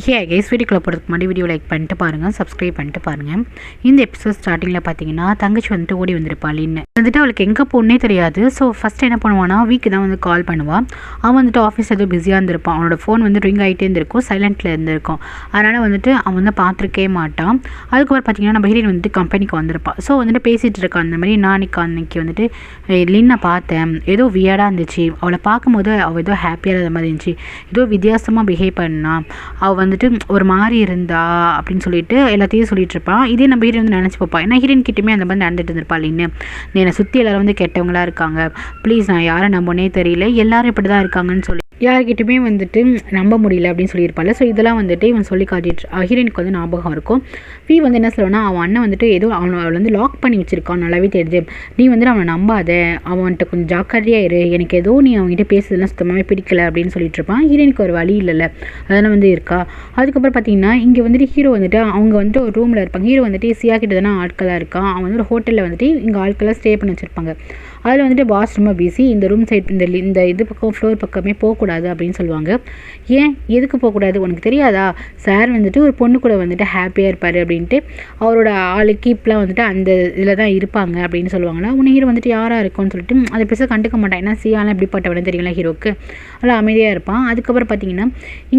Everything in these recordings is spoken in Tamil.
வீடியோக்குள்ள போகிறதுக்கு முன்னாடி வீடியோ லைக் பண்ணிட்டு பாருங்கள், சப்ஸ்கிரைப் பண்ணிட்டு பாருங்கள். இந்த எபிசோட் ஸ்டார்டிங்கில் பார்த்தீங்கன்னா தங்கச்சி வந்துட்டு ஓடி வந்திருப்பாளின்னு வந்துட்டு அவளுக்கு எங்கே போகணுன்னே தெரியாது. ஸோ ஃபஸ்ட்டு என்ன பண்ணுவான்னா வீக்கு தான் வந்து கால் பண்ணுவாள். அவன் வந்துட்டு ஆஃபீஸ் ஏதோ பிஸியாக இருந்திருப்பான். அவனோட ஃபோன் வந்து ரிங் ஆகிட்டே இருந்திருக்கும், சைலண்ட்டில் இருந்திருக்கும். அதனால் வந்துட்டு அவன் வந்து பார்த்துருக்கே மாட்டான். அதுக்கப்புறம் பார்த்தீங்கன்னா நம்ம ஹீரோயின் வந்துட்டு கம்பெனிக்கு வந்திருப்பாள். ஸோ வந்துட்டு பேசிகிட்டு இருக்கான். அந்த மாதிரி நான் அன்னைக்கு வந்துட்டு லின்னை பார்த்தேன், ஏதோ வியர்டாக இருந்துச்சு. அவளை பார்க்கும்போது அவள் ஏதோ ஹாப்பியாக இருந்த மாதிரி இருந்துச்சு, ஏதோ வித்தியாசமாக பிஹேவ் பண்ணா, அவள் வந்துட்டு ஒரு மாதிரி இருந்தா அப்படின்னு சொல்லிட்டு எல்லாத்தையும் சொல்லிட்டு இருப்பான். இதே நம்ம ஹீரோயின் வந்து நினச்சி பார்ப்பான். ஏன்னா ஹீரோயின் கிட்டேயுமே அந்த மாதிரி நடந்துட்டு இருந்திருப்பாள். இன்னும் என்னை சுற்றி எல்லாரும் வந்து கெட்டவங்களா இருக்காங்க, ப்ளீஸ் நான் யாரை நம்பனே தெரியல, எல்லாரும் இப்படி தான் இருக்காங்கன்னு சொல்லி யார்கிட்டையுமே வந்துட்டு நம்ப முடியல அப்படின்னு சொல்லியிருப்பாள். ஸோ இதெல்லாம் வந்துட்டு இவன் சொல்லி காட்டிட்டு ஹீரோயினுக்கு வந்து ஞாபகம் இருக்கும். வீ வந்து என்ன சொல்லுவான்னா அவன் அண்ணன் வந்துட்டு ஏதோ அவளை வந்து லாக் பண்ணி வச்சிருக்கான், நல்லாவே தெரியுது, நீ வந்துட்டு அவனை நம்பாத, அவன்கிட்ட கொஞ்சம் ஜாக்கிரதையாக இரு, எனக்கு ஏதோ நீ அவங்ககிட்ட பேசுறதுலாம் சுத்தமாகவே பிடிக்கல அப்படின்னு சொல்லிட்டு இருப்பான். ஹீரோயினுக்கு ஒரு வழி இல்லைல்ல, அதெல்லாம் வந்து இருக்கா. அதுக்கப்புறம் பார்த்தீங்கன்னா இங்கே வந்துட்டு ஹீரோ வந்துட்டு அவங்க வந்துட்டு ஒரு ரூமில் இருப்பாங்க. ஹீரோ வந்துட்டு சியா கிட்ட தானே ஆட்களாக இருக்கான். அவன் வந்து ஒரு ஹோட்டலில் வந்துட்டு இங்கே ஆட்களாக ஸ்டே பண்ணி வச்சுருப்பாங்க. அதில் வந்துட்டு பாஸ் ரொம்ப பிஸி, இந்த ரூம் சைட் இந்த இது பக்கம் ஃப்ளோர் பக்கமே போகக்கூடாது அப்படின்னு சொல்லுவாங்க. ஏன் எதுக்கு போகக்கூடாது, உனக்கு தெரியாதா, சார் வந்துட்டு ஒரு பொண்ணு கூட வந்துட்டு ஹாப்பியாக இருப்பார் அப்படின்ட்டு அவரோட ஆளு கீப்லாம் வந்துட்டு அந்த இதில் தான் இருப்பாங்க அப்படின்னு சொல்லுவாங்களா. உன்னை ஹீரோ வந்துட்டு யாராக இருக்கும்னு சொல்லிட்டு அதை பெருசாக கண்டுக்க மாட்டான். ஏன்னா சியாலாம் எப்படிப்பட்டவனு தெரியல ஹீரோக்கு, நல்லா அமைதியாக இருப்பான். அதுக்கப்புறம் பார்த்தீங்கன்னா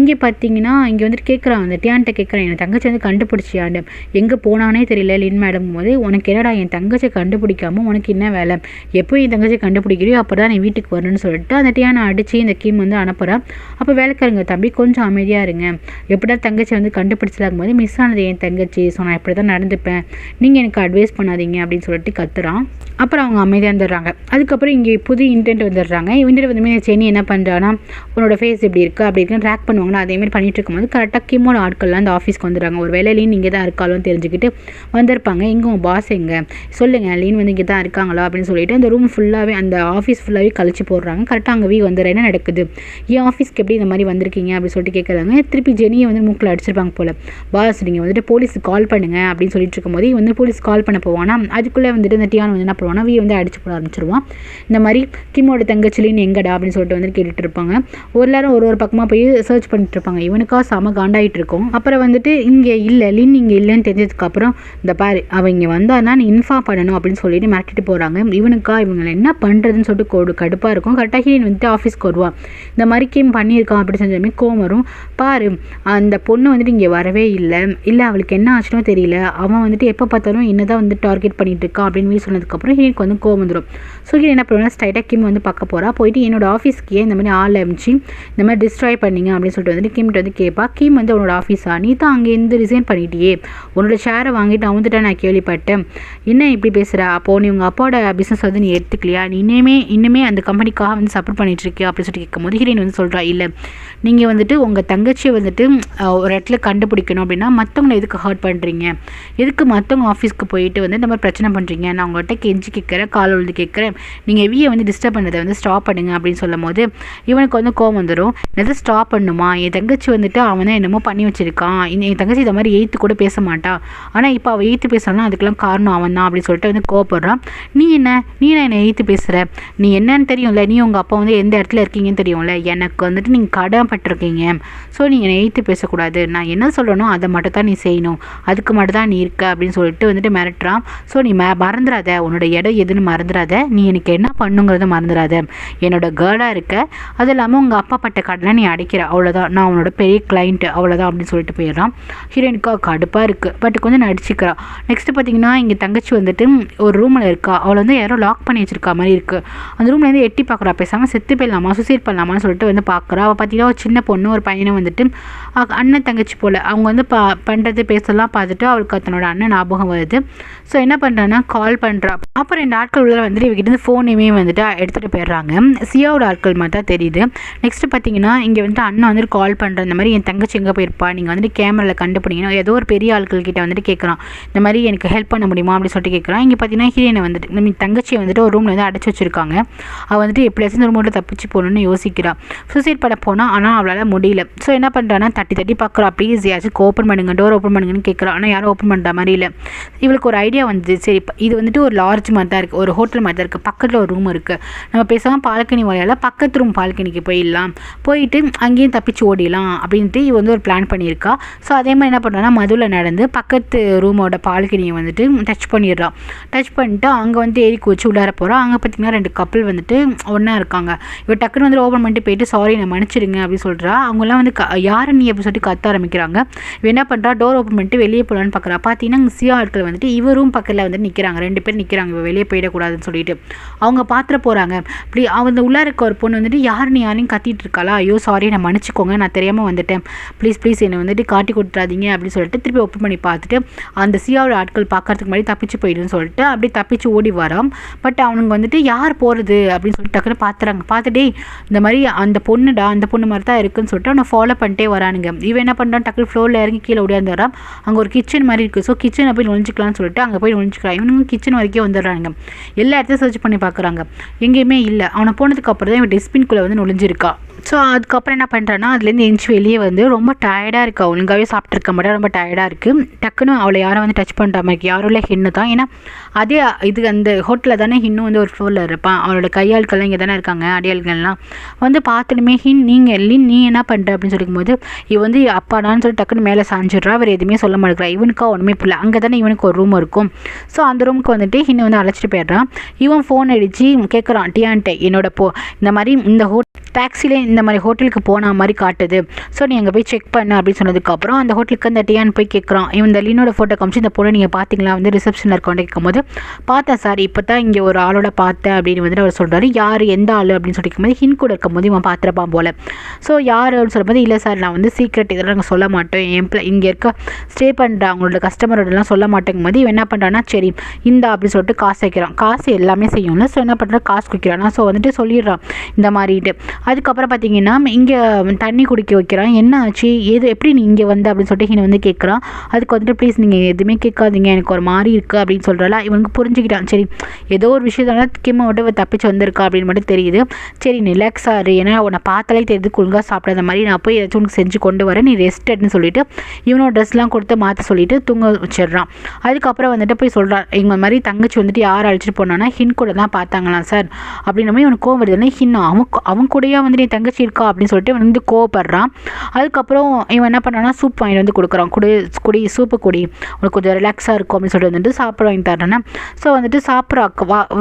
இங்கே வந்துட்டு கேட்குறான், அந்த டியான்ட்ட கேட்குறான், என் தங்கச்சி வந்து கண்டுபிடிச்சியாண்டு, எங்கே போனானே தெரியல லின் மேடம் போது, உனக்கு என்னடா என் தங்கச்சியை கண்டுபிடிக்காமல் உனக்கு என்ன வேலை, எப்போ என் தங்கச்சி கண்டுபிடிக்கிறியோ அப்போ தான் நீ வீட்டுக்கு வரணும்னு சொல்லிட்டு அந்த டியானை அடித்து இந்த கீம் வந்து அனுப்புகிறான். அப்போ வேலைக்காரங்க, தம்பி கொஞ்சம் அமைதியாக இருங்க, எப்படியா தங்கச்சி வந்து கண்டுபிடிச்சலாகும் போது மிஸ் ஆனது என் தங்கச்சி, ஸோ நான் இப்படி தான் நடந்துப்பேன், நீங்கள் எனக்கு அட்வைஸ் பண்ணாதீங்க அப்படின்னு சொல்லிட்டு கத்துறான். அப்புறம் அவங்க அமைதியாக வந்துடுறாங்க. அதுக்கப்புறம் இங்கே புது இன்டென்ட் வந்துடுறாங்க. இவன்ட்டு வந்து சென்னி என்ன பண்ணுறான்னா உன்னோட ஃபேஸ் எப்படி இருக்குது அப்படி இருக்குன்னு ட்ராக் பண்ணுவாங்களா, அதேமாதிரி பண்ணிட்டு இருக்கும்போது கரெக்டாக கிம்மோட ஆட்கள்லாம் அந்த ஆஃபீஸ்க்கு வந்துடுறாங்க. ஒரு வேலை லீன் இங்கே தான் இருக்காளோன்னு தெரிஞ்சுக்கிட்டு வந்திருப்பாங்க. எங்கே உங்கள் பாஸ் எங்கே சொல்லுங்கள், லீன் வந்து இங்கே தான் இருக்காங்களா அப்படின்னு சொல்லிட்டு அந்த ரூம் ஃபுல்லாகவே அந்த ஆஃபீஸ் ஃபுல்லாகவே கழிச்சு போடுறாங்க. கரெக்டாக அங்கே வந்துடுற என்ன நடக்குது, என் ஆஃபீஸ்க்கு எப்படி இந்த மாதிரி வந்திருக்கீங்க அப்படின்னு சொல்லிட்டு கேட்குறாங்க. திருப்பி ஜெனியை வந்து மூக்கில் அடிச்சிருப்பாங்க போல். பாஸ் நீங்கள் வந்துட்டு போலீஸுக்கு கால் பண்ணுங்க அப்படின்னு சொல்லிட்டு இருக்கும்போது வந்து போலீஸ் கால் பண்ண போவானா, அதுக்குள்ளே வந்துட்டு இந்த டியான் வந்து என்ன பண்ணுவானா வீ வந்து அடிச்சு போட ஆரம்பிச்சிருவான். இந்த மாதிரி கிம்மோட தங்கச்சிலின்னு எங்கடா அப்படின்னு சொல்லிட்டு வந்து கேட்டுட்டு இருப்பாங்க. எல்லாரும் ஒரு பக்கமாக போய் சர்ச் பண்ணிட்டு இருப்பாங்க. இவனுக்கா செம காண்டாயிட்டு இருக்கும். அப்புறம் வந்துட்டு இங்கே இல்லை லின் இங்கே இல்லைன்னு தெரிஞ்சதுக்கப்புறம் இந்த பாரு அவன் இங்கே வந்தான்னா நீ இன்ஃபார்ம் பண்ணணும் அப்படின்னு சொல்லிட்டு மிரட்டிட்டு போகிறாங்க. இவனுக்கா இவங்களை என்ன பண்ணுறதுன்னு சொல்லிட்டு கடுப்பாக இருக்கும். கரெக்டாக ஹீரோயின் வந்துட்டு ஆஃபீஸ்க்கு வருவான். இந்த மாதிரி கேம் பண்ணியிருக்கான் அப்படி செஞ்சமே கோவம் வரும். பாரு அந்த பொண்ணு வந்துட்டு இங்கே வரவே இல்லை அவளுக்கு என்ன ஆச்சுனோ தெரியல, அவன் வந்துட்டு எப்போ பார்த்தாலும் என்ன தான் வந்து டார்கெட் பண்ணிட்டு இருக்கான் அப்படின்னு சொன்னதுக்கப்புறம் ஹீரோனுக்கு வந்து கோவம் வந்துடும். ஸோ ஹீரோ என்ன பண்ணுவாங்க, ஸ்ட்ரைட்டாக கிம் வந்து பார்க்க போகிறா. போயிட்டு என்னோட ஆஃபீஸ்க்கு இந்த மாதிரி ஆள் அமிச்சு இந்த மாதிரி டிஸ்ட்ராய் பண்ணிங்க அப்படின்னு சொல்லிட்டு வந்துட்டு கிம்கிட்ட வந்து கேட்பா. கிம் வந்து அவனோட ஆஃபீஸா, நீ தான் அங்கேருந்து ரிசைன் பண்ணிட்டியே, உன்னோட ஷேரை வாங்கிட்டு அவன்கிட்ட நான் கேள்விப்பட்டேன், என்ன இப்படி பேசுகிறா, அப்போ நீ உங்கள் அப்பாவோட பிஸ்னஸ் வந்து நீ எடுத்துக்கலையா, நீ இன்னுமே அந்த கம்பெனிக்காக வந்து சப்போர்ட் பண்ணிட்டு இருக்கியா அப்படின்னு சொல்லிட்டு கேட்கும்போது ஹீரோயின் வந்து சொல்கிறா, இல்லை நீங்கள் வந்துட்டு உங்கள் தங்கச்சியை வந்துட்டு ஒரு இடத்துல கண்டுபிடிக்கணும் அப்படின்னா மற்றவங்களை எதுக்கு ஹர்ட் பண்ணுறீங்க, எதுக்கு மற்றவங்க ஆஃபீஸ்க்கு போயிட்டு வந்து இந்த மாதிரி பிரச்சனை பண்ணுறீங்க, நான் உங்கள்கிட்ட கெஞ்சி கேட்குறேன், கால் விழுந்து கேட்குறேன், நீங்கள் வீயை வந்து டிஸ்டர்ப் பண்ணதை வந்து ஸ்டாப் பண்ணுங்க அப்படின்னு சொல்லும் போது இவனுக்கு வந்து கோவம் வந்துடும். எதை ஸ்டாப் பண்ணுமா, என் தங்கச்சி வந்துட்டு அவன் தான் என்னமோ பண்ணி வச்சிருக்கான், என் தங்கச்சி இந்த மாதிரி எய்த்து கூட பேச மாட்டா, ஆனால் இப்போ அவள் எய்த்து பேசுறான்னா அதுக்கெல்லாம் காரணம் அவன் தான் அப்படின்னு சொல்லிட்டு வந்து கோவப்படுறான். நீ என்னை எய்த்து பேசுகிற, நீ என்னன்னு தெரியும்ல, நீ உங்கள் அப்பா வந்து எந்த இடத்துல இருக்கீங்கன்னு தெரியும்ல, எனக்கு வந்துட்டு நீங்கள் கடன்பட்டிருக்கீங்க, ஸோ நீங்கள் என்னை எய்த்து பேசக்கூடாது, நான் என்ன சொல்லணும் அதை மட்டும் தான் நீ செய்யணும், அதுக்கு மட்டும் தான் நீ இருக்க அப்படின்னு சொல்லிட்டு வந்துட்டு மிரட்டுறான். ஸோ நீ மறந்துடாத, உன்னோட இடம் எதுன்னு மறந்துடாத, நீ எனக்கு என்ன பண்ணுங்கிறத மறந்துடாத, என்னோட கேர்ளாக இருக்க, அது இல்லாமல் உங்கள் அப்பா பட்ட கடனை நீ அடைக்கிற, அவ்வளோதான், நான் உன்னோட பெரிய கிளைண்ட்டு, அவ்வளோதான் அப்படின்னு சொல்லிட்டு போயிடுறான். ஹீரோயினுக்கு கடுப்பாக இருக்குது, பட் கொஞ்சம் நடிச்சுக்கிறான். நெக்ஸ்ட்டு பார்த்தீங்கன்னா இங்கே தங்கச்சி வந்துட்டு ஒரு ரூமில் இருக்கா, அவளை வந்து யாரோ லாக் பண்ணி வச்சிருக்கா மாதிரி இருக்குது. அந்த ரூம்லேருந்து எட்டி பார்க்குறா, பேசாமல் செத்து போயிடலாமா சூசைட் பண்ணலாமான்னு சொல்லிட்டு வந்து பார்க்குறா. அவள் பார்த்தீங்கன்னா ஒரு சின்ன பொண்ணு ஒரு பையனை வந்துட்டு அண்ணன் தங்கச்சி போல் அவங்க வந்து பண்ணுறது பேசலாம் பார்த்துட்டு அவளுக்கு தன்னோட அண்ணன் ஞாபகம் வருது. ஸோ என்ன பண்ணுறான்னா கால் பண்ணுறா. அப்புறம் 2 ஆட்கள் உள்ள வந்துட்டு இவகிட்ட ஃபோனையுமே வந்துட்டு எடுத்துகிட்டு போயிடுறாங்க. சியாவோட ஆட்கள் மாதிரி தான் தெரியுது. நெக்ஸ்ட்டு பார்த்தீங்கன்னா இங்கே வந்துட்டு அண்ணன் வந்துட்டு கால் பண்ணுற, இந்த மாதிரி என் தங்கச்சி எங்கே போயிருப்பா, நீங்கள் வந்துட்டு கேமராவில் கண்டுபிடிங்கன்னா ஏதோ ஒரு பெரிய ஆட்கள் கிட்ட வந்துட்டு கேட்குறான், இந்த மாதிரி எனக்கு ஹெல்ப் பண்ண முடியுமா அப்படின்னு சொல்லிட்டு கேட்குறான். இங்கே பார்த்தீங்கன்னா ஹீரோயினை வந்துட்டு நம்ம தங்கச்சியை வந்துட்டு ஒரு ரூமில் வந்து அடைச்சி வச்சுருக்காங்க. அவள் வந்துட்டு எப்படியாச்சும் இந்த ரூமோட தப்பிச்சு போகணுன்னு யோசிக்கிறாள். சூசைட் பண்ண போனால் ஆனால் அவளால் முடியல. ஸோ என்ன பண்ணுறான்னா தட்டி தட்டி பார்க்குறா, ப்ளீஸ் யாச்சும் ஓப்பன் பண்ணுங்க, டோர் ஓப்பன் பண்ணுங்கன்னு கேட்குறா. ஆனால் யாரும் ஓப்பன் பண்ணுற மாதிரி இல்லை. இவளுக்கு ஒரு ஐடியா வந்து, சரி இது வந்துட்டு ஒரு லார்ஜ் மாதிரி தான் இருக்குது, ஒரு ஹோட்டல் மாதிரி தான் இருக்குது, பக்கத்தில் ஒரு ரூம் இருக்குது, நம்ம பேசாமல் பால்கனி வழியால் பக்கத்து ரூம் பால்கனிக்கு போயிடலாம், போயிட்டு அங்கேயும் தப்பிச்சு ஓடிடலாம் அப்படின்ட்டு இவ வந்து ஒரு பிளான் பண்ணியிருக்கா. ஸோ அதே மாதிரி என்ன பண்ணுறான்னா மதுவில் நடந்து பக்கத்து ரூமோட பால்கனியை வந்துட்டு டச் பண்ணிடுறான். டச் பண்ணிட்டு அங்கே வந்து ஏறி குச்சி உள்ளார போகிறா. அங்கே பார்த்தீங்கன்னா 2 கப்பல் வந்துட்டு ஒன்றா இருக்காங்க. இவ டக்குன்னு வந்து ஓப்பன் பண்ணிட்டு போயிட்டு சாரி நான் மன்னிச்சிடுங்க அப்படின்னு சொல்கிறா. அவங்களாம் வந்து யார் நீ அப்படின்னு சொல்லிட்டு கத்த ஆரம்பிக்கிறாங்க. இவ என்ன பண்ணுறா, டோர் ஓப்பன் பண்ணிட்டு வெளியே போகலான்னு பார்க்குறா. பார்த்தீங்கன்னா சியா ஆட்கள் வந்துட்டு இவ ரூம் பக்கத்தில் வந்து நிற்கிறாங்க. 2 பேர் நிற்கிறாங்க இவ வெளியே போயிடக்கூடாதுன்னு சொல்லிட்டு. அவங்க பார்த்துட்டு போகிறாங்க. இப்படி அவங்க உள்ளே இருக்க ஒரு பொண்ணு வந்துட்டு யார் நீ யாரையும் கத்திட்டு இருக்காளா, ஐயோ சாரி நான் மன்னிச்சிக்கோங்க, நான் தெரியாமல் வந்துட்டேன், ப்ளீஸ் என்னை வந்துட்டு காட்டி கொடுத்துறாதீங்க அப்படின்னு சொல்லிட்டு திருப்பி ஓப்பன் பண்ணி பார்த்துட்டு அந்த சியாவோட ஆட்கள் பார்க்கறதுக்கு முன்னாடி தப்பிச்சு போயிடுன்னு சொல்லிட்டு அப்படி தப்பிச்சு ஓடி வரான். பட் அவனுங்க வந்துட்டு யார் போகிறது அப்படின்னு சொல்லிட்டு டக்குன்னு பார்த்துறாங்க. பார்த்துட்டே இந்த மாதிரி அந்த பொண்ணுடா, அந்த பொண்ணு மாதிரி தான் இருக்குன்னு சொல்லிட்டு அவனை ஃபாலோ பண்ணிட்டே வரானுங்க. இவன் என்ன பண்ணுறான், டக்குனு ஃப்ளோரில் இறங்கி கீழே ஓடியாந்துறான். அங்கே ஒரு கிச்சன் மாதிரி இருக்குது. ஸோ கிச்சனை போய் நுழைஞ்சிக்கலாம்னு சொல்லிட்டு அங்கே போய் நுழைஞ்சிக்கிறான். இவனுங்க கிச்சன் வரைக்கும் வந்துடுறானுங்க. எல்லா இடத்தையும் சர்ச் பண்ணி பார்க்குறாங்க, எங்கேயுமே இல்லை. அவனை போனதுக்கு அப்புறம் தான் இவன் டஸ்ட்பின்குள்ளே வந்து நுழைஞ்சிருக்கா. ஸோ அதுக்கப்புறம் என்ன பண்ணுறான்னா அதுலேருந்து எஞ்சி வெளியே வந்து ரொம்ப டயர்டாக இருக்கா, ஒழுங்காகவே சாப்பிட்ருக்க மாட்டா, ரொம்ப டயர்டாக இருக்குது. டக்குன்னு அவளை யாரும் வந்து டச் பண்ணுற மாதிரி யாரும் இல்லை, ஹின்னு தான். ஏன்னா அதே இது அந்த ஹோட்டலில் தானே ஹின்னு வந்து ஒரு ஃப்ளோரில் இருப்பான். அவளோட கையாட்கள்லாம் இங்கே தானே இருக்காங்க, அடியாள்கள்லாம் வந்து பார்த்துடுமே ஹின் நீ என்ன பண்ணுற அப்படின்னு சொல்லிக்கும்போது இவ வந்து அப்பாடான்னு சொல்லி டக்குன்னு மேலே சாஞ்சிடுறா. அவர் எதுவுமே சொல்ல மாட்டேங்கிறா. இவனுக்கா ஒன்றுமே இல்லை, அங்கே தானே இவனுக்கு ஒரு ரூம் இருக்கும். ஸோ அந்த ரூமுக்கு வந்துட்டு ஹின்னு வந்து அழைச்சிட்டு போயிடுறான். இவன் ஃபோன் அடித்து கேட்குறான் டியான்ட்டை, என்னோட இந்த மாதிரி இந்த டாக்ஸிலே இந்த மாதிரி ஹோட்டலுக்கு போன மாதிரி காட்டுது, ஸோ நீ அங்கே போய் செக் பண்ணு அப்படின்னு சொன்னதுக்கப்புறம் அந்த ஹோட்டலுக்கு அந்த டியான் போய் கேட்குறான். இவன் இந்த லீனோட ஃபோட்டோ காமிச்சு இந்த பொண்ணு நீங்கள் பார்த்தீங்களா வந்து ரிசப்ஷனில் இருக்கோன்னு கேட்கும்போது பார்த்தேன் சார், இப்போ தான் இங்கே ஒரு ஆளோட பார்த்தேன் அப்படின்னு வந்துட்டு அவர் சொல்கிறாரு. யார் எந்த ஆள் அப்படின்னு சொல்லிக்கும்போது ஹின் கூட இருக்கும்போது இவன் பார்த்துருப்பான் போல். ஸோ யார் அப்படின்னு சொல்லும்போது இல்லை சார் நான் வந்து சீக்ரெட் இதெல்லாம் நாங்கள் சொல்ல மாட்டோம், இங்கே இருக்க ஸ்டே பண்ணுற அவங்களோட கஸ்டமரோடலாம் சொல்ல மாட்டேங்கும் போது இவன் என்ன பண்ணுறான்னா சரி இந்த அப்படின்னு சொல்லிட்டு காசு வைக்கிறான். காசு எல்லாமே செய்யும்ல, ஸோ என்ன பண்ணுறான் காசு வைக்கிறான். ஸோ வந்துட்டு சொல்லிடுறான் இந்த மாதிரிட்டு. அதுக்கப்புறம் பார்த்தீங்கன்னா இங்கே தண்ணி குடிக்க வைக்கிறான். என்ன ஆச்சு எப்படி நீ இங்கே வந்து அப்படின்னு சொல்லிட்டு ஹின் வந்து கேட்குறான். அதுக்கு வந்துட்டு ப்ளீஸ் நீங்கள் எதுவுமே கேட்காதீங்க, எனக்கு ஒரு மாதிரி இருக்குது அப்படின்னு சொல்கிறாள். இவனுக்கு புரிஞ்சுக்கிட்டான், சரி ஏதோ ஒரு விஷயத்தால கிம்மை விட்டு தப்பிச்சு வந்திருக்கா அப்படின்னு மட்டும் தெரியுது. சரி ரிலாக்ஸ் ஆறு, ஏன்னா உன்னை பார்த்தாலே தெரியுது ஒழுங்காக சாப்பிடாத மாதிரி, நான் போய் ஏதாச்சும் உனக்கு செஞ்சு கொண்டு வரேன், நீ ரெஸ்ட் எடுன்னு சொல்லிட்டு இவனோட ட்ரெஸ்லாம் கொடுத்து மாற்ற சொல்லிட்டு தூங்க வச்சிடுறான். அதுக்கப்புறம் வந்துட்டு போய் சொல்கிறான், இவங்க மாதிரி தங்கச்சி வந்துட்டு யார் அழைச்சிட்டு போனான்னா ஹின் கூட தான் பார்த்தாங்களாம் சார் அப்படின்னும் இவனுக்கு கோவம் வருதுன்னா ஹின் அவன் கூடயா வந்து நீ தங்கச்சி இருக்கா அப்படின்னு சொல்லிட்டு இவன் வந்து கோவப்படுறான். அதுக்கப்புறம் இவன் என்ன பண்ணான்னா சூப் வாங்கி வந்து கொடுக்குறான். குடி சூப்பு குடி, உனக்கு கொஞ்சம் ரிலாக்ஸாக இருக்கும் அப்படின்னு சொல்லிட்டு வந்துட்டு சாப்பிட வாங்கி தரேன்னா. ஸோ வந்துட்டு சாப்பிட்றா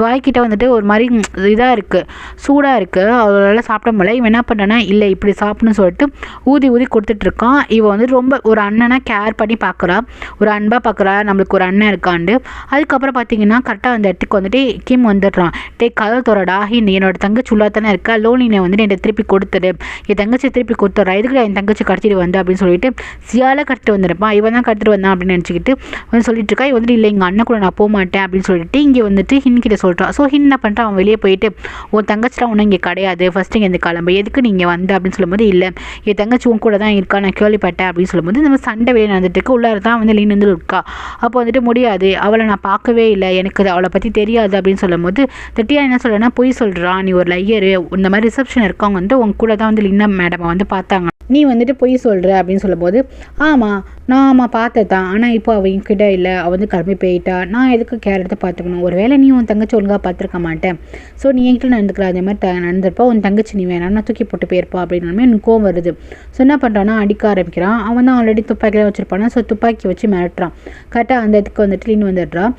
வாய்க்கிட்ட வந்துட்டு ஒரு மாதிரி இதாக இருக்குது, சூடாக இருக்குது, அவளால் சாப்பிட முடியல. இவன் என்ன பண்ணான்னா இல்லை இப்படி சாப்பிட்ணுன்னு சொல்லிட்டு ஊதி கொடுத்துட்ருக்கான். இவன் வந்து ரொம்ப ஒரு அண்ணனா கேர் பண்ணி பார்க்குறா, ஒரு அன்பாக பார்க்குறா, நம்மளுக்கு ஒரு அண்ணன் இருக்காண்டு. அதுக்கப்புறம் பார்த்தீங்கன்னா கரெக்டாக அந்த இடத்துக்கு வந்துட்டு கிம் வந்துடுறான். கதவு தோறடா, என்னோட தங்கச்சி உள்ளா தானே இருக்கா, லோனினை வந்துட்டு என்னை திருப்பி கொடுத்துடு, என் தங்கச்சி திருப்பி கொடுத்துட்றா, இதுக்கு என் தங்கச்சி கடத்திட்டு வந்து அப்படின்னு சொல்லிட்டு சியால கடத்திட்டு வந்திருப்பான். இவன் தான் கடத்திட்டு வந்தான் அப்படின்னு நினச்சிக்கிட்டு வந்து சொல்லிட்டு இருக்கா. வந்துட்டு இல்லை எங்கள் அண்ணன் கூட நான் போக மாட்டேன் அப்படின்னு சொல்லிட்டு இங்கே வந்துட்டு ஹின் கிட்ட சொல்கிறான். ஸோ ஹின் என்ன பண்ணிட்டு அவன் வெளியே போயிட்டு உன் தங்கச்சிலாம் ஒன்றும் இங்கே கிடையாது, ஃபஸ்ட்டு இங்கே இந்த கிளம்பு, எதுக்கு நீங்கள் வந்து அப்படின்னு சொல்லும்போது இல்லை என் தங்கச்சி உன் கூட தான் இருக்கா, நான் கேள்விப்பட்டேன் அப்படின்னு சொல்லும்போது இந்த மாதிரி சண்டை வெளியே நடந்துட்டு இருக்கு. உள்ளார தான் வந்து லீன் வந்து இருக்கா. அப்போ வந்துட்டு முடியாது, அவளை நான் பார்க்கவே இல்லை, எனக்கு அவளை பற்றி தெரியாது அப்படின்னு சொல்லும்போது திட்டியா என்ன சொல்கிறேன்னா பொய் சொல்கிறான், நீ ஒரு லையரு, இந்த மாதிரி ரிசப்ஷன் இருக்கவங்க வந்து உங்க கூட தான் வந்து லின்னா மேடமை வந்து பார்த்தாங்க, நீ வந்துட்டு பொய் சொல்கிற அப்படின்னு சொல்லும்போது ஆமாம் பார்த்தேன் தான், ஆனால் இப்போ அவன் கிட்ட இல்லை, அவள் வந்து கிளம்பி போயிட்டா, நான் எதுக்கு கேர் எடுத்து பார்த்துக்கணும், ஒரு வேளை நீ உன் தங்கச்சி ஒழுங்காக பார்த்துருக்க மாட்டேன், ஸோ நீ என்கிட்ட நடந்துக்கிற அதே மாதிரி நடந்திருப்பா, உன் தங்கச்சி நீ வேணாம் தூக்கி போட்டு போயிருப்பா அப்படின்னு எனக்கு கோவம் வருது. ஸோ என்ன பண்ணுறான்னா அடிக்க ஆரம்பிக்கிறான். அவன் தான் ஆல்ரெடி துப்பாக்கிலாம் வச்சுருப்பானா, ஸோ துப்பாக்கி வச்சு மிரட்டுறான். கரெக்டாக அந்த இதுக்கு வந்துட்டு லீன் வந்துடுறான்.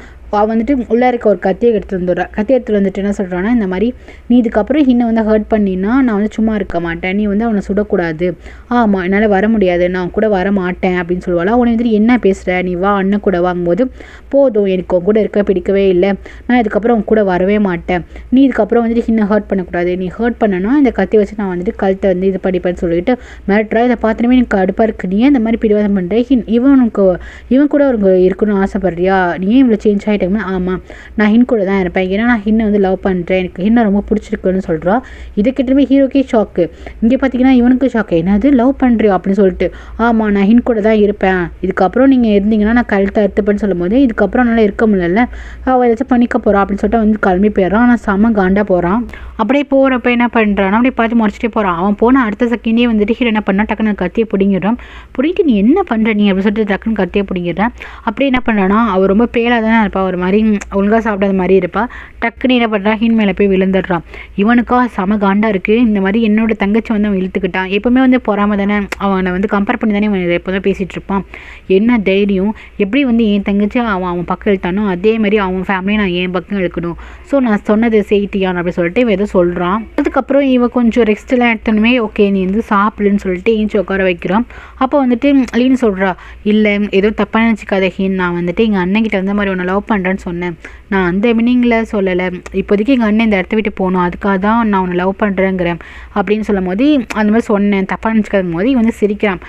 வந்துட்டு உள்ளே இருக்க ஒரு கத்தியை எடுத்துகிட்டு வந்துடுறா. கத்தியை எடுத்துகிட்டு வந்துட்டு என்ன சொல்கிறான்னா இந்த மாதிரி நீ இதுக்கப்புறம் ஹின்னை வந்து ஹர்ட் பண்ணினா நான் வந்து சும்மா இருக்க மாட்டேன், நீ வந்து அவனை சுடக்கூடாது, ஆமாம் என்னால் வர முடியாது, நான் அவன் கூட வர மாட்டேன் அப்படின்னு சொல்லுவாள். அவனை வந்துட்டு என்ன பேசுகிற, நீ வா அண்ணன் கூட வாங்கும்போது போதும், எனக்கு உன் கூட இருக்க பிடிக்கவே இல்லை, நான் இதுக்கப்புறம் உன் கூட வரவே மாட்டேன், நீ இதுக்கப்புறம் வந்துட்டு ஹின்னை ஹர்ட் பண்ணக்கூடாது, நீ ஹர்ட் பண்ணனா இந்த கத்தி வச்சு நான் வந்துட்டு கழுத்தை வந்து இது படிப்பேன்னு சொல்லிட்டு மிரட்டுறா. இதை பார்த்துமே எனக்கு கடுப்பாக இருக்கு, நீ இந்த மாதிரி பிடிவாதம் பண்ணுற, இவன் கூட இருக்கணும்னு ஆசைப்படுறியா, நீ இவ்வளோ சேஞ்ச் ஆகிட்டு கேட்டோம்னா ஆமாம் நான் ஹின் கூட தான் இருப்பேன், ஏன்னா நான் ஹின்னை வந்து லவ் பண்ணுறேன், எனக்கு ஹின்னை ரொம்ப பிடிச்சிருக்குன்னு சொல்கிறா. இதை கிட்டமே ஹீரோக்கே ஷாக்கு. இங்கே பார்த்தீங்கன்னா இவனுக்கு ஷாக்கு, என்னது லவ் பண்ணுறியோ அப்படின்னு சொல்லிட்டு. ஆமாம் நான் ஹின் கூட தான் இருப்பேன், இதுக்கப்புறம் நீங்கள் இருந்தீங்கன்னா நான் கழுத்தை அறுத்துப்பேன்னு சொல்லும் போது இதுக்கப்புறம் நல்லா இருக்க முடியல, அவள் ஏதாச்சும் பண்ணிக்க போகிறான் அப்படின்னு சொல்லிட்டு வந்து கிளம்பி போயிடறான். ஆனால் செம்ம காண்டா போகிறான். அப்படியே போகிறப்ப என்ன பண்ணுறான்னா அப்படியே பார்த்து முடிச்சுட்டே போகிறான். அவன் போன அடுத்த செகண்டே வந்துட்டு ஹீரோ என்ன பண்ணா டக்குன்னு கத்தியை பிடிங்கிடுறான். பிடிக்கிட்டு நீ என்ன பண்ணுற நீ அப்படின்னு சொல்லிட்டு டக்குன்னு கத்தியை பிடிங்கிடுறான். அப்படியே என்ன பண்ணுறான்னா அவள் ரொம்ப பேலாக தானே இருப்பாள், ஒரு மாதிரி ஒழுங்காக சாப்பிடாத மாதிரி இருப்பாள். டக்குன்னு என்ன பண்ணுறான் ஹீன் மேலே போய் விழுந்துடுறான். இவனுக்கா செம காண்டா இருக்குது, இந்த மாதிரி என்னோட தங்கச்சி வந்து அவன் இழுத்துக்கிட்டான். எப்போவுமே வந்து பொறாம தானே, அவனை வந்து கம்பேர் பண்ணி தானே அவன் எப்போதான் பேசிகிட்டு இருப்பான். என்ன தைரியம், எப்படி வந்து என் தங்கச்சி அவன் பக்கம் இழுத்தானோ அதே மாதிரி அவன் ஃபேமிலியை நான் என் பக்கம் இழுக்கணும், ஸோ நான் சொன்னது செய்தியான் அப்படின்னு சொல்லிட்டு இவன் ஏதோ சொல்கிறான். அதுக்கப்புறம் இவன் கொஞ்சம் ரெஸ்ட்லாம் எடுத்தோன்னே ஓகே நீ வந்து சாப்பிடுன்னு சொல்லிட்டு ஏஞ்சி உட்கார வைக்கிறான். அப்போ வந்துட்டு லீனு சொல்கிறா, இல்லை ஏதோ தப்பாக நினச்சிக்காத ஹீன், நான் வந்துட்டு எங்கள் அண்ணன்கிட்ட வந்து மாதிரி உன்னை லவ் பண்ணுறேன்னு சொன்னேன், நான் அந்த மீனிங்கில் சொல்லலை, இப்போதைக்கு எங்கள் அண்ணன் இந்த இடத்த விட்டு போகணும் அதுக்காக தான் நான் உன்னை லவ் பண்ணுறேங்கிறேன் அப்படின்னு சொல்லும் போது அந்த மாதிரி சொன்னேன் தப்பாக நினச்சிக்காத போது இவன் வந்து சிரிக்கிறான்.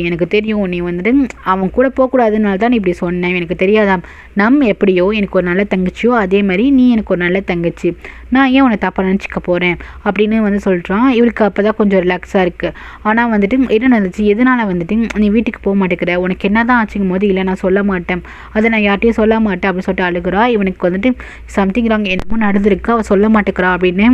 எனக்கு தெரியும் நீ வந்துட்டு அவன் கூட போகக்கூடாதுனால தான் நீ இப்படி சொன்னேன், எனக்கு தெரியாதான் எப்படியோ எனக்கு ஒரு நல்ல தங்கச்சியோ அதே மாதிரி நீ எனக்கு ஒரு நல்ல தங்கச்சி, நான் ஏன் உன்னை தப்பாக நினச்சிக்க போகிறேன் அப்படின்னு வந்து சொல்கிறான். இவளுக்கு அப்போ தான் கொஞ்சம் ரிலாக்ஸாக இருக்குது. ஆனால் வந்துட்டு என்ன நடந்துச்சு, எதனால் வந்துட்டு நீ வீட்டுக்கு போக மாட்டேங்கிற, உனக்கு என்ன தான் ஆச்சுங்கும் போது இல்லை நான் சொல்ல மாட்டேன், அதை நான் யார்ட்டையும் சொல்ல மாட்டேன் அப்படின்னு சொல்லிட்டு அழுகிறா. இவனுக்கு வந்துட்டு சம்திங் ராங் என்னமோ நடந்திருக்கு, அவள் சொல்ல மாட்டேங்கிறா அப்படின்னு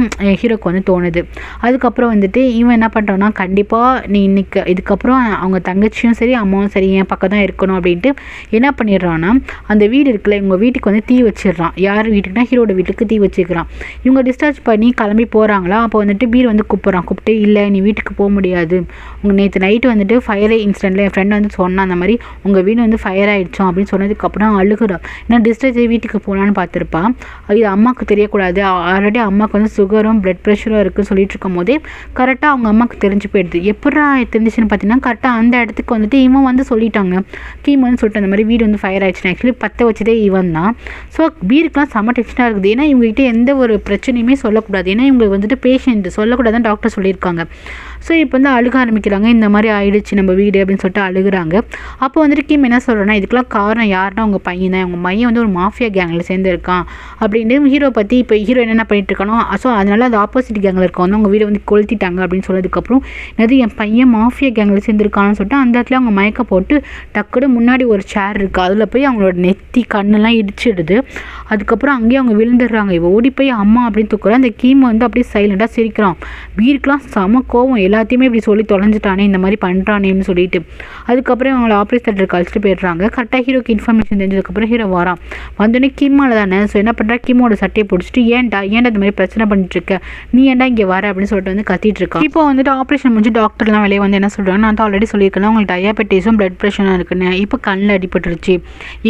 ஹீரோக்கு வந்து தோணுது. அதுக்கப்புறம் வந்துட்டு இவன் என்ன பண்ணுறான்னா கண்டிப்பாக நீ இன்னைக்கு இதுக்கப்புறம் அவங்க தங்கச்சியும் சரி அம்மாவும் சரி என் பக்கம் தான் இருக்கணும் அப்படின்ட்டு என்ன பண்ணிடுறான்னா அந்த வீடு இருக்குல்ல இவங்க வீட்டுக்கு வந்து தீ வச்சிடுறான். யார் வீட்டுக்குனா ஹீரோட வீட்டுக்கு தீ வச்சுக்கிறான். இவங்க டிஸ்சார்ஜ் பண்ணி கிளம்பி போகிறாங்களா, அப்போ வந்துட்டு பீர் வந்து கூப்பிட்டு இல்லை நீ வீட்டுக்கு போக முடியாது, உங்கள் நேற்று நைட்டு வந்துட்டு ஃபயர் இன்சிடென்ட்டில் என் ஃப்ரெண்ட் வந்து சொன்னான் அந்த மாதிரி உங்கள் வீடு வந்து ஃபயர் ஆகிடுச்சோம் அப்படின்னு சொன்னதுக்கப்புறம் அழுகுறான். ஏன்னா டிஸ்சார்ஜ் வீட்டுக்கு போகலான்னு பார்த்துருப்பான். இது அம்மாவுக்கு தெரியக்கூடாது, ஆல்ரெடி அம்மாவுக்கு வந்து சுகரும் பிளட் ப்ரெஷரும் இருக்குன்னு சொல்லிட்டு இருக்கும் போதே கரெக்டாக அவங்க அம்மாவுக்கு தெரிஞ்சு போயிடுது. எப்படா தெரிஞ்சிச்சுன்னு பார்த்தீங்கன்னா கரெக்டாக அந்த இடத்துக்கு வந்துட்டு இவன் வந்து சொல்லிட்டாங்க, கீம் வந்து சொல்லிட்டு அந்த மாதிரி வீடு வந்து ஃபயர் ஆயிடுச்சுன்னு. ஆக்சுவலி பற்ற வச்சதே இவன் தான். ஸோ பீருக்குலாம் செம்ம டென்ஷனாக இருக்குது. ஏன்னா இவங்ககிட்ட எந்த ஒரு பிரச்சனையுமே சொல்லக்கூடாது, ஏன்னா இவங்க வந்துட்டு பேஷண்ட் சொல்லக்கூடாதுன்னு டாக்டர் சொல்லியிருக்காங்க. ஸோ இப்போ வந்து அழுக ஆரம்பிக்கிறாங்க, இந்த மாதிரி ஆயிடுச்சு நம்ம வீடு அப்படின்னு சொல்லிட்டு அழுகுறாங்க. அப்போ வந்துட்டு கீம் என்ன சொல்கிறேன்னா இதுக்கெல்லாம் காரணம் யாருன்னா உங்கள் பையன் தான், உங்கள் பையன் வந்து ஒரு மாஃபியா கேங்கில் சேர்ந்துருக்கான் அப்படின்னு ஹீரோ பற்றி இப்போ ஹீரோ என்னென்ன பண்ணிட்டு இருக்கானோ ஸோ அதனால அது ஆப்போசிட் கேங்கில் இருக்கவங்க அவங்க வீடை வந்து கொளுத்திட்டாங்க அப்படின்னு சொன்னதுக்கப்புறம் என்னது என் பையன் மாஃபியா கேங்கில் சேர்ந்துருக்கான்னு சொல்லிட்டு அந்த இடத்துல அவங்க மயக்க போட்டு டக்குனு முன்னாடி ஒரு சேர் இருக்குது அதில் போய் அவங்களோட நெத்தி கண்ணெல்லாம் இடிச்சிடுது. அதுக்கப்புறம் அங்கேயே அவங்க விழுந்துடுறாங்க. இவ ஓடி போய் அம்மா அப்படின்னு தூக்குற அந்த கீம் வந்து அப்படியே சைலண்டாக சிரிக்கிறான். வீருக்குலாம் செம கோவம், எல்லாத்தையுமே இப்படி சொல்லி தொலைஞ்சிட்டானே இந்த மாதிரி பண்ணுறானேன்னு சொல்லிட்டு. அதுக்கப்புறம் அவங்கள ஆப்ரேட் தேட்டருக்கு அழைச்சிட்டு போயிடுறாங்க. கரெக்டாக ஹீரோக்கு இன்ஃபர்மேஷன் தெரிஞ்சதுக்கப்புறம் ஹீரோ வரான். வந்தோடனே கீமால தானே, ஸோ என்ன பண்ணுறா கீமோட சட்டையை பிடிச்சிட்டு ஏன்டா இந்த மாதிரி பிரச்சனை பண்ணிட்டு இருக்க, நீ ஏன்டா இங்கே வர அப்படின்னு சொல்லிட்டு வந்து கத்திட்டு இருக்கான். இப்போ வந்துட்டு ஆப்ரேஷன் முடிஞ்சு டாக்டர்லாம் வெளியே வந்து என்ன சொல்கிறாங்க, நான் தான் ஆல்ரெடி சொல்லியிருக்கேன் உங்களுக்கு டயாபெட்டிஸும் பிளட் ப்ரெஷரும் இருக்குன்னு, இப்போ கண்ணில் அடிபட்டுருச்சு,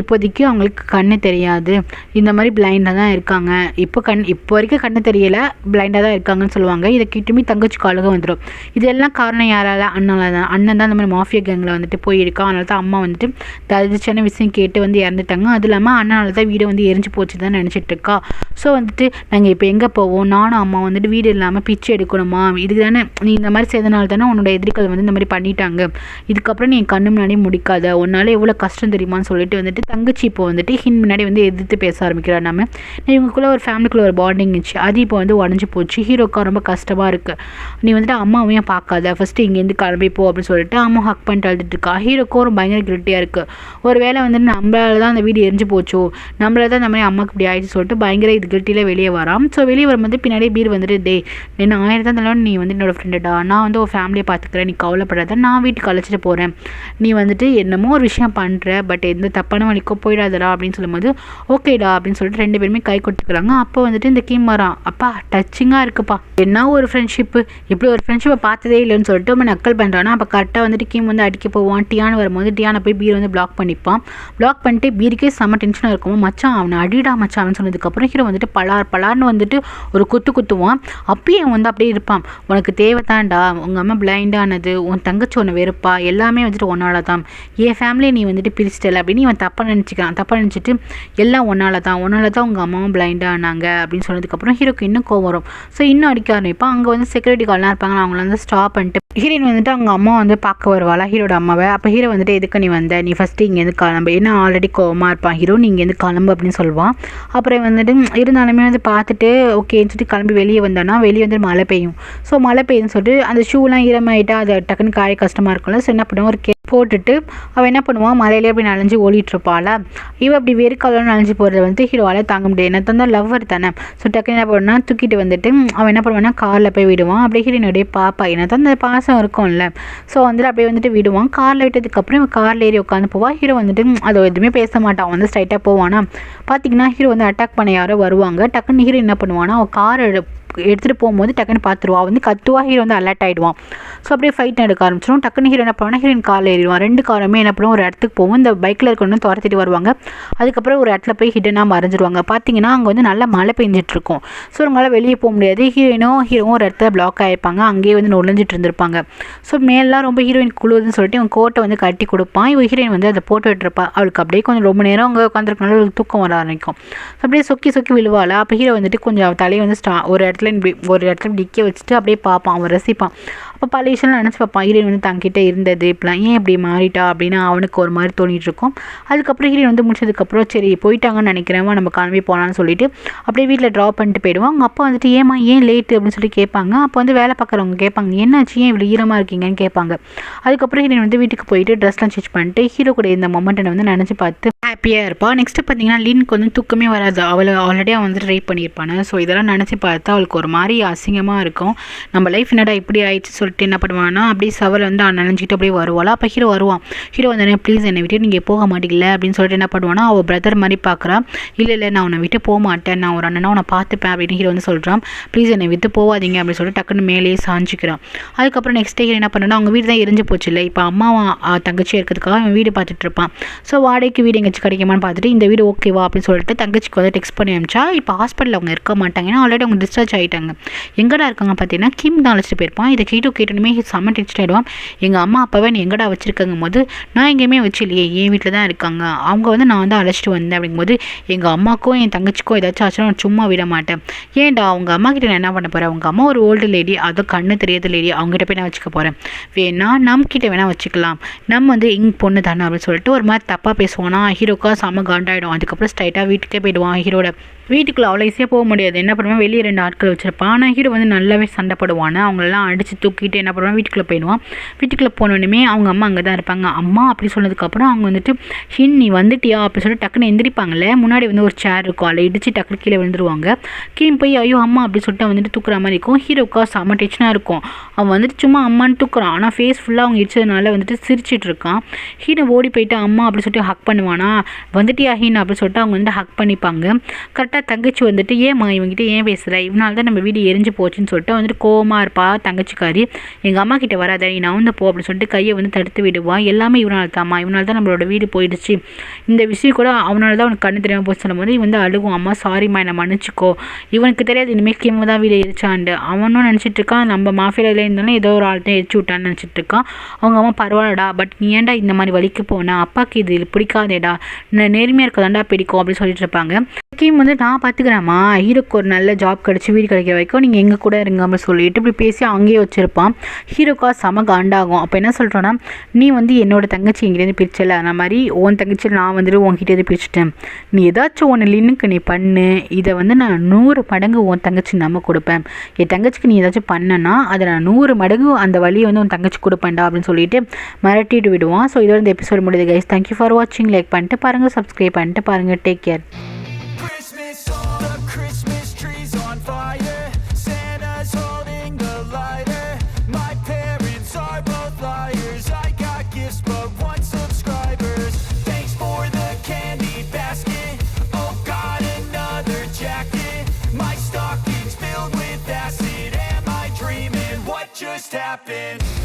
இப்போதைக்கு அவங்களுக்கு கண்ணு தெரியாது, இந்த மாதிரி பிளைண்டாக தான் இருக்காங்க, இப்போ வரைக்கும் கண்ணு தெரியலை பிளைண்டாக தான் இருக்காங்கன்னு சொல்லுவாங்க. இதை கிட்டுமே தங்கச்சி காலுக வந்துடும். இதெல்லாம் காரணம் யாரால, அண்ணன் தான் இந்த மாதிரி மாஃபியா கேங்கில் வந்துட்டு போயிருக்கான். அதனால தான் அம்மா வந்துட்டு ததிச்சான விஷயம் கேட்டு வந்து இறந்துட்டாங்க. அது இல்லாமல் அண்ணனால தான் வீடு வந்து எரிஞ்சு போச்சு தான் நினச்சிட்டு இருக்கா. ஸோ வந்துட்டு நாங்கள் இப்போ எங்கே போவோம், நானும் அம்மா வந்துட்டு வீடு இல்லாமல் பிச்சை எடுக்கணுமா, இதுக்கு தானே நீ இந்த மாதிரி செய்தனால தானே உன்னோட எதிரிகள் வந்து இந்த மாதிரி பண்ணிட்டாங்க, இதுக்கப்புறம் நீ கண்ணு முன்னாடியே முடிக்காத, உன்னால எவ்வளோ கஷ்டம் தெரியுமான்னு சொல்லிட்டு வந்துட்டு தங்கச்சி இப்போ வந்துட்டு ஹின் முன்னாடி வந்து எதிர்த்து பேச ஆரம்பிக்கிறார். நம்ம இவங்களுக்குள்ள ஒரு ஃபேமிலிக்குள்ள ஒரு பாண்டிங் இருந்துச்சு, அது இப்போ வந்து உடஞ்சி போச்சு. ஹீரோக்கா ரொம்ப கஷ்டமாக இருக்குது, நீ வந்துட்டு அம்மாவையும் பார்க்காத, ஃபஸ்ட்டு இங்கேருந்து கிளம்பி போ அப்படின்னு சொல்லிட்டு அம்மா ஹக் பண்ணிட்டு அழுதுட்டு இருக்கா. ஹீரோக்கும் ஒரு பயங்கர கில்ட்டியாக இருக்குது. ஒரு வேளை வந்துட்டு நம்மளால தான் அந்த வீடு எரிஞ்சு போச்சோ, நம்மளால தான் இந்த மாதிரி அம்மாவுக்கு இப்படி ஆயிடுச்சு சொல்லிட்டு பயங்கர இது கில்ட்டியில் வெளியே வரான். ஸோ வெளியே வரும்போது பின்னாடியே பீர் வந்துட்டு என்ன 1000 தான் இருந்தாலும் நீ வந்து என்னோட ஃப்ரெண்டுடா, நான் வந்து ஒரு ஃபேமிலியை பார்த்துக்கிறேன், நீ கவலைப்படாத, நான் வீட்டுக்கு அழைச்சிட்டு போகிறேன், நீ வந்துட்டு என்னமோ ஒரு விஷயம் பண்ணுற பட் எந்த தப்பான வழிக்கோ போயிடாதடா அப்படின்னு சொல்லும்போது ஓகேடா அப்படின்னு சொல்லிட்டு 2 பேருமே கை கொடுத்துக்கிறாங்க. அப்போ வந்துட்டு இந்த கீம் வரான். அப்பா டச்சிங்காக இருக்குப்பா, என்ன ஒரு ஃப்ரெண்ட்ஷிப்பு, இப்படி ஒரு ஃப்ரெண்ட்ஷிப்பை பார்த்ததே இல்லைன்னு சொல்லிட்டு நம்ம நக்கல் பண்ணுறான்னா. அப்போ கரெக்டாக வந்துட்டு கீம் வந்து அடிக்க போவான். டியான்னு வரும்போது டியானை போய் பீர் வந்து பிளாக் பண்ணிப்பான். பிளாக் பண்ணிட்டு பீருக்கே செம்ம டென்ஷனாக இருக்கும். மச்சான் அவனை அடிடா மச்சான் அப்படின்னு சொன்னதுக்கப்புறம் ஹீரோ வந்துட்டு பலார்னு வந்துட்டு ஒரு குத்துவான். அப்பயும் அவன் வந்து அப்படியே இருப்பான். உனக்கு தேவைத்தான்டா, உங்கள் அம்மா பிளைண்டானது, உன் தங்கச்சி ஒன்று வெறுப்பா, எல்லாமே வந்துட்டு ஒன்னால தான், என் ஃபேமிலியை நீ வந்துட்டு பிரிச்சிட்டல அப்படின்னு இவன் தப்பாக நினச்சிட்டு எல்லாம் ஒன்னால தான் உங்கள் அம்மாவும் பிளைண்டாக ஆனாங்க அப்படின்னு சொன்னதுக்கப்புறம் ஹீரோக்கு இன்னும் கோவம் வரும். ஸோ இன்னும் அடிக்க ஆரம்பிப்பான். அங்கே வந்து செக்யூரிட்டி கார்டெலாம் இருப்பாங்க, அவங்கள வந்து ஸ்டாப் பண்ணிட்டு ஹீரோயின் வந்துட்டு அவங்க அம்மா வந்து பார்க்க வருவாளா ஹீரோட அம்மாவை. அப்போ ஹீரோ வந்துட்டு எதுக்கு நீ வந்த, நீ ஃபஸ்ட்டு இங்கேருந்து கிளம்பு, ஏன்னா ஆல்ரெடி கோவமாக இருப்பான் ஹீரோ, நீ இங்கேருந்து கிளம்பு அப்படின்னு சொல்லுவான். அப்புறம் வந்துட்டு இருந்தாலுமே வந்து பார்த்துட்டு ஓகேன்னு சொல்லிட்டு கிளம்பி வெளியே வந்தானா வெளியே வந்து மழை பெய்யும். ஸோ மழை பெய்யுன்னு சொல்லிட்டு அந்த ஷூலாம் ஈரமாயிட்டா அது டக்குன்னு காய கஷ்டமாக இருக்கும்ல. ஸோ என்ன பண்ணுவோம், ஒரு போட்டுட்டு அவள் என்ன பண்ணுவான் மலையிலே அப்படி நனைஞ்சு ஓடிட்டுருப்பாளா. இவள் அப்படி வெறுக்காலும் நனைஞ்சு போகிறது வந்து ஹீரோவால் தாங்க முடியாது, என்ன தான் லவ்வர் தானே. ஸோ டக்குன்னு என்ன பண்ணுன்னா தூக்கிட்டு வந்துட்டு அவன் என்ன பண்ணுவான்னா காரில் போய் விடுவான். அப்படியே ஹீரோனுடைய பாப்பா என்ன தான் அந்த பாசம் இருக்கும்ல. ஸோ வந்துட்டு அப்படியே வந்துட்டு விடுவான். காரில் விட்டதுக்கப்புறம் இவன் காரில் ஏறி உட்காந்து போவான். ஹீரோ வந்துட்டு அதை எதுவுமே பேச மாட்டான், வந்து ஸ்ட்ரைட்டாக போவானா. பார்த்தீங்கன்னா ஹீரோ வந்து அட்டாக் பண்ண யாரோ வருவாங்க. டக்குன்னு ஹீரோ என்ன பண்ணுவான்னா அவன் காரை எடுத்துகிட்டு போகும்போது டக்குன்னு பார்த்துருவா, வந்து கத்துவா. ஹீரோ வந்து அலர்ட் ஆகிடுவான். ஸோ அப்படியே ஃபைட் எடுக்க ஆரம்பிச்சிடும். டக்குன்னு ஹீரோ என்ன பண்ணுவானா ஹீரோயின் காரில் ஏறிடுவான். 2 காருமே என்ன பண்ணுவோம் ஒரு இடத்துக்கு போவோம். இந்த பைக்கில் இருக்கணும் துரத்திட்டு வருவாங்க. அதுக்கப்புறம் ஒரு இடத்துல போய் ஹிடனாக மறைஞ்சிருவாங்க. பார்த்தீங்கன்னா அங்கே வந்து நல்லா மழை பெஞ்சிட்ருக்கும். ஸோ அவங்களால வெளியே போக முடியாது. ஹீரோவும் ஒரு இடத்துல பிளாக் ஆகிருப்பாங்க, அங்கேயே வந்து நுழைஞ்சிட்டு இருந்திருப்பாங்க. ஸோ மேலாம் ரொம்ப ஹீரோயின் குழுதுன்னு சொல்லிட்டு இவன் கோட்டை வந்து கட்டி கொடுப்பான். இவன் ஹீரோயின் வந்து அதை போட்டு விட்டுருப்பா. அவளுக்கு அப்படியே கொஞ்சம் ரொம்ப நேரம் அங்கே உட்காந்துருக்கனால அவளுக்கு தூக்கம் வர ஆரம்பிக்கும். அப்படியே சொக்கி சொக்கி விழுவாளா. அப்போ ஹீரோ வந்துட்டு கொஞ்சம் தலையை வந்து ஒரு இடத்துல நிற்க வச்சுட்டு அப்படியே பார்ப்பான், அவன் ரசிப்பான். அப்போ பழைய விஷயம்லாம் நினச்சி பார்ப்பான், ஹீரோயின் வந்து தங்கிட்டே இருந்தது இப்பெல்லாம் ஏன் இப்படி மாறிட்டா அப்படின்னு அவனுக்கு ஒரு மாதிரி தோணிட்டு இருக்கும். அதுக்கப்புறம் ஹீரோயின் வந்து முடிச்சதுக்கப்புறம் சரி போயிட்டாங்கன்னு நினைக்கிறேன், நம்ம கிளம்பி போகலான்னு சொல்லிட்டு அப்படியே வீட்டில் ட்ராப் பண்ணிட்டு போயிடுவான். அவங்க அப்பா வந்துட்டு ஏன் லேட்டு அப்படின்னு சொல்லி கேட்பாங்க. அப்போ வந்து வேலை பார்க்குறவங்க கேட்பாங்க என்னாச்சு ஏன் இவ்வளோ ஈரமாக இருக்கீங்கன்னு கேட்பாங்க. அதுக்கப்புறம் ஹீரோயின் வந்து வீட்டுக்கு போயிட்டு ட்ரெஸ்லாம் சேஞ்ச் பண்ணிட்டு ஹீரோ கூட இந்த மொமெண்ட்டை வந்து நினச்சி பார்த்து ஹாப்பியாக இருப்பாள். நெக்ஸ்ட்டு பார்த்தீங்கன்னா லின்க்கு வந்து தூக்கமே வராது, அவளை ஆல்ரெடி அவன் வந்துட்டு ட்ரை பண்ணியிருப்பானு. ஸோ இதெல்லாம் நினச்சி பார்த்தா அவளுக்கு ஒரு மாதிரி அசிங்கமாக இருக்கும். நம்ம லைஃப் என்னடா இப்படி ஆயிடுச்சு சொல்லிட்டு என்ன பண்ணுவான்னா அப்படியே சவலை வந்து நினைஞ்சிட்டு அப்படியே வருவாளா. அப்போ ஹீரோ வருவான். ஹீரோ வந்து ப்ளீஸ் என்னை விட்டு நீங்கள் போக மாட்டீங்கள அப்படின்னு சொல்லிட்டு என்ன பண்ணுவானா அவள் பிரதர் மாதிரி பார்க்குறா. இல்லை நான் உன்னை விட்டு போக மாட்டேன், நான் ஒரு அண்ணனா உன்னை பார்த்துப்பேன் அப்படின்னு ஹீரோ வந்து சொல்கிறான். ப்ளீஸ் என்னை விட்டு போகாதீங்க அப்படின்னு சொல்லிட்டு டக்குன்னு மேலேயே சாஞ்சிக்கிறான். அதுக்கப்புறம் நெக்ஸ்ட் டே என்ன பண்ணுன்னா அவங்க வீடு தான் எரிஞ்சு போச்சு இல்லை. இப்போ அம்மாவும் தங்கச்சி இருக்கிறதுக்காக அவன் வீடு பார்த்துட்டு இருப்பான். ஸோ வாடகைக்கு வீடு எங்கேயாச்சும் கிடைக்குமான்னு பார்த்துட்டு இந்த வீடு ஓகேவா அப்படின்னு சொல்லிட்டு தங்கச்சிக்கு வந்து டெக்ஸ்ட் பண்ணி அனுப்பிச்சா. இப்போ ஹாஸ்பிட்டலில் அவங்க இருக்க மாட்டாங்க, ஏன்னா ஆல்ரெடி அவங்க டிஸ்சார்ஜ் ஆகிட்டாங்க. எங்கடா இருக்காங்க பார்த்தீங்கன்னா கிம் தான் அழைச்சிட்டு போயிருப்பான். இதை கேட்டோமே செம்ம டென்ஷன் ஆகிடுவான். எங்கள் அம்மா அப்பாவே நீ எங்கடா வச்சுருக்காங்க போது நான் எங்கேயுமே வச்சு இல்லையே, என் வீட்டில் தான் இருக்காங்க, அவங்க வந்து நான் வந்து அழைச்சிட்டு வந்தேன் அப்படிங்கும்போது எங்கள் அம்மாக்கும் என் தங்கச்சிக்கும் ஏதாச்சும் ஆச்சுன்னா நான் சும்மா விட மாட்டேன். ஏன்டா அவங்க அம்மா கிட்ட நான் என்ன பண்ண போகிறேன், அவங்க அம்மா ஒரு ஓல்டு லேடி, அதுவும் கண்ணு தெரியாத லேடி, அவங்ககிட்ட போய் நான் வச்சுக்க போகிறேன், வேணா நம்மக்கிட்ட வேணால் வச்சுக்கலாம், நம்ம வந்து இங்கே பொண்ணு தானே அப்படின்னு சொல்லிட்டு ஒரு மாதிரி தப்பாக பேசுவானா. ஹீரோக்கா செம்ம காண்டாயிடும். அதுக்கப்புறம் ஸ்ட்ரைட்டாக வீட்டுக்கே போயிடுவான். ஹீரோட வீட்டுக்குள்ளே அவ்வளோ ஈஸியாக போக முடியாது, என்ன பண்ணுவான் வெளியே 2 ஆட்கள் வச்சுருப்பான். ஆனால் ஹீரோ வந்து நல்லாவே சண்டை போடுவான். அவங்களெல்லாம் அடித்து தூக்கிட்டு என்ன பண்ணுவான் வீட்டுக்குள்ளே போயிடுவான். வீட்டுக்குள்ளே போனோடனே அவங்க அம்மா அங்கே தான் இருப்பாங்க. அம்மா அப்படி சொன்னதுக்கப்புறம் அவங்க வந்துட்டு நீ வந்துட்டியா அப்படி சொல்லிட்டு டக்குன்னு எந்திரிப்பாங்களே. முன்னாடி வந்து ஒரு சேர் இருக்கும், அதில் இடிச்சு டக்குனு கீழே விழுந்துருவாங்க. கீழே போய் ஐயோ அம்மா அப்படி சொல்லிட்டு வந்துட்டு தூக்குற மாதிரி இருக்கும். ஹீரோக்கா செம்ம டென்ஷனாக இருக்கும். அவன் வந்துட்டு சும்மா அம்மான்னு தூக்குறான், ஆனால் ஃபேஸ் ஃபுல்லாக அவங்க இடிச்சதுனால வந்துட்டு சிரிச்சிட்டு இருக்கான். ஹீரோ ஓடி போயிட்டு அம்மா அப்படி சொல்லிட்டு ஹக் பண்ணுவானா. வந்துட்டியா ஹீன் அப்படி சொல்லிட்டு அவங்க வந்து ஹக் பண்ணிப்பாங்க. கரெக்டாக தங்கச்சி வந்துட்டு ஏம்மா இவங்ககிட்ட ஏன் பேசுகிற, இவனால தான் நம்ம வீடு எரிஞ்சு போச்சுன்னு சொல்லிட்டு வந்துட்டு கோவமாக இருப்பா தங்கச்சிக்காரி. எங்கள் அம்மா கிட்ட வராத, நீ நான் வந்து போ அப்படின்னு சொல்லிட்டு கையை வந்து தடுத்து விடுவான். எல்லாமே இவனால் தாம்மா, இவனால தான் நம்மளோட வீடு போயிடுச்சு, இந்த விஷயம் கூட அவனால தான் அவனுக்கு கண்ணு தெரியாமல் போச்சு சொல்லும் போது இவன் வந்து அழுகும். அம்மா சாரிம்மா என்னை மன்னிச்சிக்கோ, இவனுக்கு தெரியாது இனிமேல் கிம் தான் வீடு எரிச்சாண்டு. அவனும் நினச்சிட்டு இருக்கான் நம்ம மாஃபியாவில் இருந்தாலும் ஏதோ ஒரு ஆள் தான் எரிச்சு விட்டான்னு நினச்சிட்டு இருக்கான். அவங்க அம்மா பரவாயில்லடா, பட் நீ ஏன்டா இந்த மாதிரி வலிக்கு போனேன், அப்பாவுக்கு இது பிடிக்காதேடா, நேர்மையாக இருக்கதாண்டா பிடிக்கும் அப்படின்னு சொல்லிட்டு இருப்பாங்க. கிம் வந்து நான் பார்த்துக்கிறேம்மா, ஹீரோக்கு ஒரு நல்ல ஜாப் கிடச்சி வீடு கிடைக்கிற வரைக்கும் நீங்கள் எங்கள் கூட இருங்க அப்படின்னு சொல்லிட்டு இப்படி பேசி அங்கேயே வச்சுருப்பான். ஹீரோக்கா செம காண்டாகும். அப்போ என்ன சொல்கிறோன்னா நீ வந்து என்னோட தங்கச்சி எங்கிட்டேருந்து பிரிச்சல, அந்த மாதிரி உன் தங்கச்சி நான் வந்துட்டு உன்கிட்டேருந்து பிரிச்சுட்டேன், நீ ஏதாச்சும் ஒன்று லின்னுக்கு நீ பண்ணு, இதை வந்து நான் 100 மடங்கு உன் தங்கச்சி நம்ம கொடுப்பேன், என் தங்கச்சிக்கு நீ ஏதாச்சும் பண்ணனா அதை நான் 100 மடங்கு அந்த வழியை வந்து உன் தங்கச்சி கொடுப்பேன்டா அப்படின்னு சொல்லிட்டு மிரட்டிட்டு விடுவான். ஸோ இதோட இந்த எபிசோட் முடியுது கைஸ். தேங்க்யூ ஃபார் வாட்சிங். லைக் பண்ணிட்டு பாருங்கள், சப்ஸ்கிரைப் பண்ணிட்டு பாருங்கள். Take care. Just happened.